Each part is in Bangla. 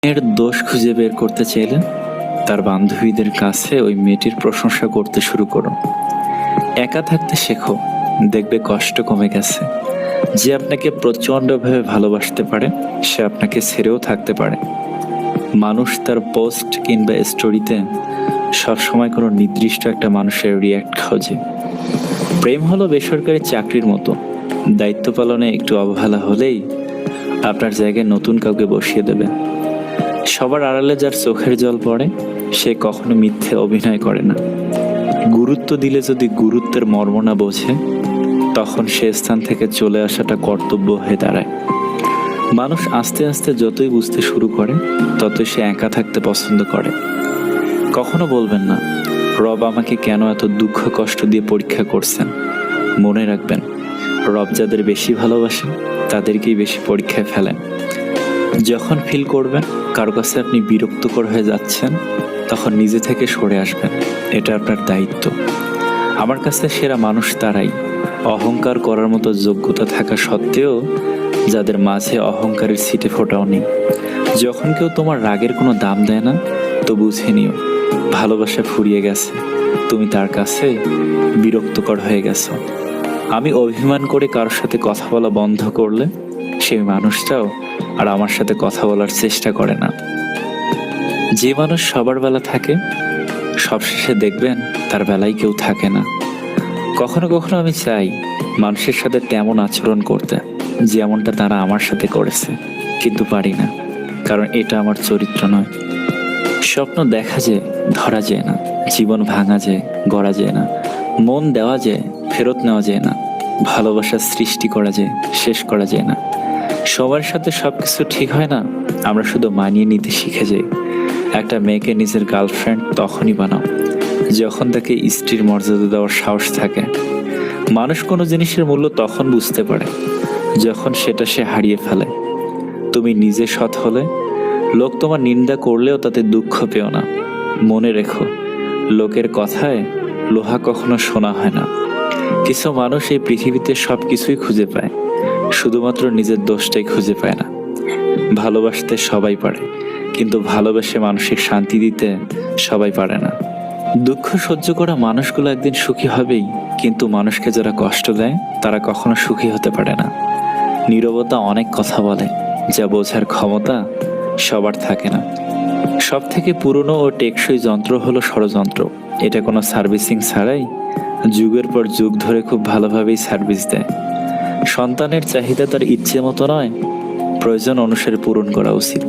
এর দোষ খুঁজে বের করতে চাইলে তার বান্ধবীদের কাছে ওই মেয়েটির প্রশংসা করতে শুরু করো। একা থাকতে শেখো, দেখবে কষ্ট কমে গেছে। যে আপনাকে প্রচণ্ডভাবে ভালোবাসতে পারে সে আপনাকে ছেড়েও থাকতে পারে। মানুষ তার পোস্ট কিংবা স্টোরিতে সবসময় কোনো নির্দিষ্ট একটা মানুষের রিয়্যাক্ট খোঁজে। প্রেম হলো বেসরকারি চাকরির মতো, দায়িত্ব পালনে একটু অবহেলা হলেই আপনার জায়গায় নতুন কাউকে বসিয়ে দেবে। সবার আড়ালে যার চোখের জল পড়ে সে কখনো মিথ্যে অভিনয় করে না। গুরুত্ব দিলে যদি গুরুত্বের মর্ম না বোঝে তখন সে স্থান থেকে চলে আসাটা কর্তব্য হয়ে দাঁড়ায়। মানুষ আস্তে আস্তে যতই বুঝতে শুরু করে ততই সে একা থাকতে পছন্দ করে। কখনো বলবেন না, রব আমাকে কেন এত দুঃখ কষ্ট দিয়ে পরীক্ষা করছেন। মনে রাখবেন, রব যাদের বেশি ভালোবাসেন তাদেরকেই বেশি পরীক্ষায় ফেলেন। যখন ফিল করবেন কারো কাছে আপনি বিরক্তকর হয়ে যাচ্ছেন তখন নিজে থেকে সরে আসবেন, এটা আপনার দায়িত্ব। আমার কাছে সেরা মানুষ তারাই অহংকার করার মতো যোগ্যতা থাকা সত্ত্বেও যাদের মাঝে অহংকারের ছিটে ফোটাও নেই। যখন কেউ তোমার রাগের কোনো দাম দেয় না তো বুঝে নিও ভালোবাসা ফুরিয়ে গেছে, তুমি তার কাছে বিরক্তকর হয়ে গেছো। আমি অভিমান করে কারোর সাথে কথা বলা বন্ধ করলে সেই মানুষটাও আর আমার সাথে কথা বলার চেষ্টা করে না। যে মানুষ সবার বেলা থাকে সবশেষে দেখবেন তার বেলায় কেউ থাকে না। কখনো কখনো আমি চাই মানুষের সাথে তেমন আচরণ করতে যেমনটা তারা আমার সাথে করেছে, কিন্তু পারি না, কারণ এটা আমার চরিত্র নয়। স্বপ্ন দেখা যায়, ধরা যায় না। জীবন ভাঙা যায়, গড়া যায় না। মন দেওয়া যায়, ফেরত নেওয়া যায় না। ভালোবাসা সৃষ্টি করা যায়, শেষ করা যায় না। সবার সাথে সবকিছু ঠিক হয় না, আমরা শুধু মানিয়ে নিতে শিখে যাই। একটা মেয়েকে নিজের গার্লফ্রেন্ড তখনই বানাও যখন তাকে স্ত্রীর মর্যাদা দেওয়ার সাহস থাকে। মানুষ কোনো জিনিসের মূল্য তখন বুঝতে পারে যখন সেটা সে হারিয়ে ফেলে। তুমি নিজে সৎ হলে লোক তোমার নিন্দা করলেও তাতে দুঃখ পেও না। মনে রেখো, লোকের কথায় লোহা কখনো সোনা হয় না। কিছু মানুষ এই পৃথিবীতে সবকিছুই খুঁজে পায়, শুধুমাত্র নিজের দোষটাই খুঁজে পায় না। ভালোবাসতে সবাই পারে, কিন্তু ভালোবেসে মানসিক শান্তি দিতে সবাই পারে না। দুঃখ সহ্য করা মানুষগুলো একদিন সুখী হবেই, কিন্তু মানুষকে যারা কষ্ট দেয় তারা কখনো সুখী হতে পারে না। নীরবতা অনেক কথা বলে, যা বোঝার ক্ষমতা সবার থাকে না। সব থেকে পুরনো ও টেকসই যন্ত্র হলো ষড়যন্ত্র। এটা কোনো সার্ভিসিং ছাড়াই যুগের পর যুগ ধরে খুব ভালোভাবেই সার্ভিস দেয়। সন্তানের চাহিদা তার ইচ্ছে মতো নয়, প্রয়োজন অনুসারে পূরণ করা উচিত।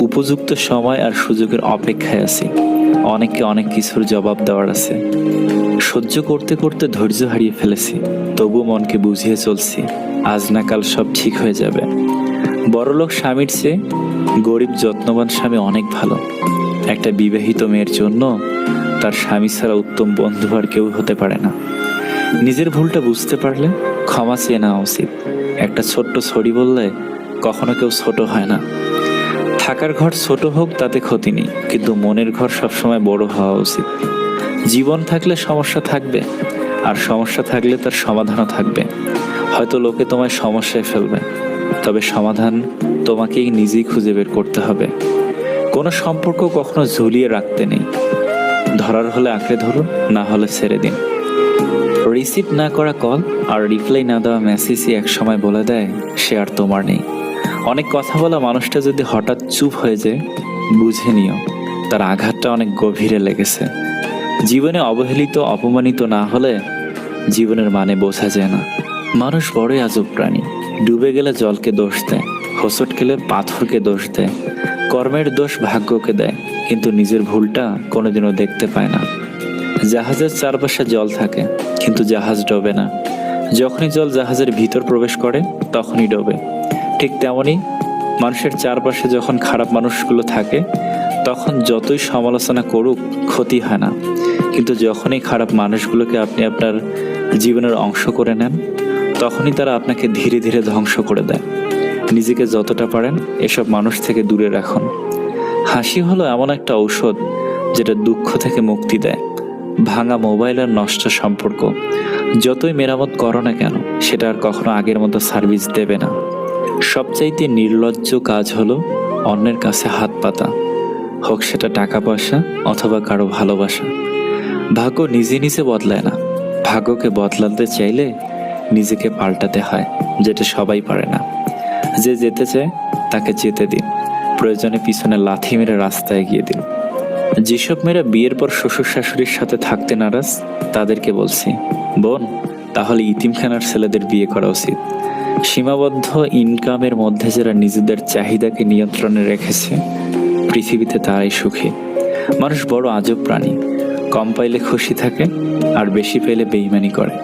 উপযুক্ত সময় আর সুযোগের অপেক্ষায় আছি। অনেককে অনেক কিছুর জবাব দেওয়ার আছে। সহ্য করতে করতে ধৈর্য হারিয়ে ফেলেছি, তবু মনকে বুঝিয়ে চলছি আজ না কাল সব ঠিক হয়ে যাবে। বড়লোক স্বামীর চেয়ে গরিব যত্নবান স্বামী অনেক ভালো। একটা বিবাহিত মেয়ের জন্য তার স্বামী ছাড়া উত্তম বন্ধু আর কেউ হতে পারে না। নিজের ভুলটা বুঝতে পারলে ক্ষমা চেয়ে নেওয়া উচিত। একটা ছোট্ট সরি বললে কখনো কেউ ছোট হয় না। থাকার ঘর ছোট হোক তাতে ক্ষতি নেই, কিন্তু মনের ঘর সবসময় বড় হওয়া উচিত। জীবন থাকলে সমস্যা থাকবে, আর সমস্যা থাকলে তার সমাধানও থাকবে। হয়তো লোকে তোমায় সমস্যায় ফেলবে, তবে সমাধান তোমাকেই নিজেই খুঁজে বের করতে হবে। কোনো সম্পর্ক কখনো ঝুলিয়ে রাখতে নেই। ধরার হলে আঁকড়ে ধরুন, না হলে ছেড়ে দিন। রিসিভ না করা কল আর রিপ্লাই না দেওয়া মেসেজই এক সময় বলে দেয় সে আর তোমার নেই। অনেক কথা বলা মানুষটা যদি হঠাৎ চুপ হয়ে যায়, বুঝে নিও তার আঘাতটা অনেক গভীরে লেগেছে। জীবনে অবহেলিত অপমানিত না হলে জীবনের মানে বোঝা যায় না। মানুষ বড়ই আজব প্রাণী। ডুবে গেলে জলকে দোষ দেয়, হোঁচট খেলে পাথরকে দোষ দেয়, কর্মের দোষ ভাগ্যকে দেয়, কিন্তু নিজের ভুলটা কোনোদিনও দেখতে পায় না। জাহাজের চারপাশে জল থাকে, কিন্তু জাহাজ ডোবে না। যখনই জল জাহাজের ভিতর প্রবেশ করে তখনই ডোবে। ঠিক তেমনই মানুষের চারপাশে যখন খারাপ মানুষগুলো থাকে তখন যতই সমালোচনা করুক ক্ষতি হয় না, কিন্তু যখনই খারাপ মানুষগুলোকে আপনি আপনার জীবনের অংশ করে নেন তখনই তারা আপনাকে ধীরে ধীরে ধ্বংস করে দেয়। নিজেকে যতটা পারেন এসব মানুষ থেকে দূরে রাখুন। হাসি হলো এমন একটা ঔষধ যেটা দুঃখ থেকে মুক্তি দেয়। ভাঙা মোবাইল আর নষ্ট সম্পর্ক যতই মেরামত করো না কেন সেটা আর কখনো আগের মতো সার্ভিস দেবে না। সবচাইতে নির্লজ্জ কাজ হলো অন্যের কাছে হাত পাতা, হোক সেটা টাকা পয়সা অথবা কারো ভালোবাসা। ভাগ্য নিজে নিজে বদলায় না, ভাগ্যকে বদলাতে চাইলে নিজেকে পাল্টাতে হয়, যেটা সবাই পারে না। যে যেতে চায় তাকে যেতে দিন, প্রয়োজনে পিছনে লাথি মেরে রাস্তায় এগিয়ে দিন। যেসব মেয়েরা বিয়ের পর শ্বশুর শাশুড়ির সাথে থাকতে নারাজ, তাদেরকে বলছি, বোন, তাহলে ইতিমখানার ছেলেদের বিয়ে করা উচিত। সীমাবদ্ধ ইনকামের মধ্যে যারা নিজেদের চাহিদাকে নিয়ন্ত্রণে রেখেছে, পৃথিবীতে তারাই সুখী। মানুষ বড় আজব প্রাণী, কম পাইলে খুশি থাকে আর বেশি পেলে বেইমানি করে।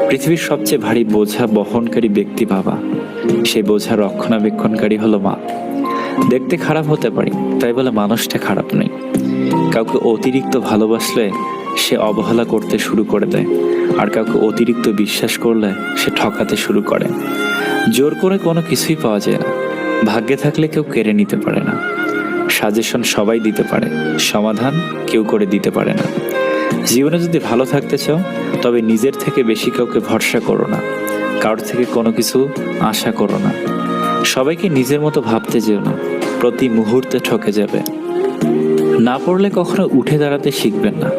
পৃথিবীর সবচেয়ে ভারী বোঝা বহনকারী ব্যক্তি বাবা, সেই বোঝা রক্ষণাবেক্ষণকারী হলো মা। দেখতে খারাপ হতে পারি তাই বলে মানুষটা খারাপ নেই। কাউকে অতিরিক্ত ভালোবাসলে সে অবহেলা করতে শুরু করে দেয়, আর কাউকে অতিরিক্ত বিশ্বাস করলে সে ঠকাতে শুরু করে। জোর করে কোনো কিছুই পাওয়া যায় না, ভাগ্যে থাকলে কেউ কেড়ে নিতে পারে না। সাজেশন সবাই দিতে পারে, সমাধান কেউ করে দিতে পারে না। জীবনে যদি ভালো থাকতে চাও তবে নিজের থেকে বেশি কাউকে ভরসা করো না, কারোর থেকে কোনো কিছু আশা করো না। সবাইকে নিজের মতো ভাবতে যেও না, প্রতি মুহূর্তে ঠকে যাবে। না পড়লে কখনো উঠে দাঁড়াতে শিখবেন না,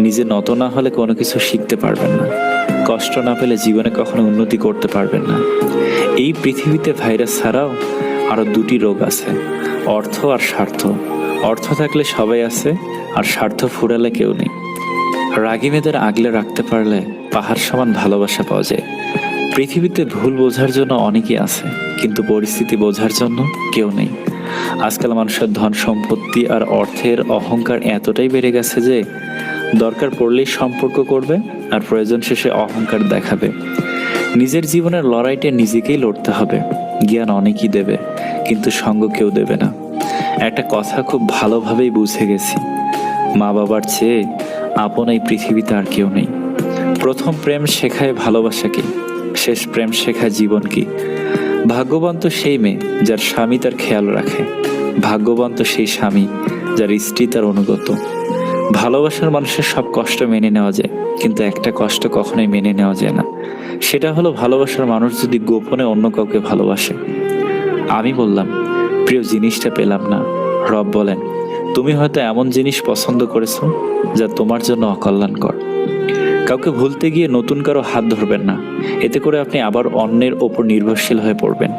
নিজে নত না হলে কোনো কিছু শিখতে পারবেন না। কষ্ট না পেলে জীবনে কখনো উন্নতি করতে পারবেন না। এই পৃথিবীতে ভাইরাস ছাড়াও আরো দুটি রোগ আছে, অর্থ আর স্বার্থ। অর্থ থাকলে সবাই আছে, আর স্বার্থ ফুরালে কেউ নেই। রাগী মেয়েদের আগলে রাখতে পারলে পাহাড় সমান ভালোবাসা পাওয়া যায়। পৃথিবীতে ভুল বোঝার জন্য অনেকেই আছে, কিন্তু পরিস্থিতি বোঝার জন্য কেউ নেই। আজকাল মানুষের ধন সম্পত্তি আর অর্থের অহংকার এতটাই বেড়ে গেছে যে দরকার পড়লেই সম্পর্ক করবে আর প্রয়োজন শেষে অহংকার দেখাবে। নিজের জীবনের লড়াইটা নিজেকেই লড়তে হবে। জ্ঞান অনেকেই দেবে, কিন্তু সঙ্গ কেউ দেবে না। একটা কথা খুব ভালোভাবেই বুঝে গেছি, মা বাবার চেয়ে আপন এই পৃথিবীতে আর কেউ নেই। প্রথম প্রেম শেখায় ভালোবাসা কি, শেষ প্রেম শেখায় জীবন কি। ভাগ্যবান তো সেই মেয়ে যার স্বামী তার খেয়াল রাখে, ভাগ্যবান তো সেই স্বামী যার স্ত্রী তার অনুগত। ভালোবাসার মানুষের সব কষ্ট মেনে নেওয়া যায়, কিন্তু একটা কষ্ট কখনোই মেনে নেওয়া যায় না, সেটা হলো ভালোবাসার মানুষ যদি গোপনে অন্য কাউকে ভালোবাসে। আমি বললাম, প্রিয় জিনিসটা পেলাম না। রব বলেন, তুমি হয়তো এমন জিনিস পছন্দ করেছো যা তোমার জন্য অকল্যাণকর। কাউকে ভুলতে গিয়ে নতুন কারো হাত ধরবেন না, এতে করে আপনি আবার অন্যের ওপর নির্ভরশীল হয়ে পড়বেন।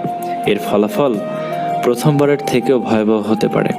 এর ফলাফল প্রথমবারের থেকেও ভয়াবহ হতে পারে।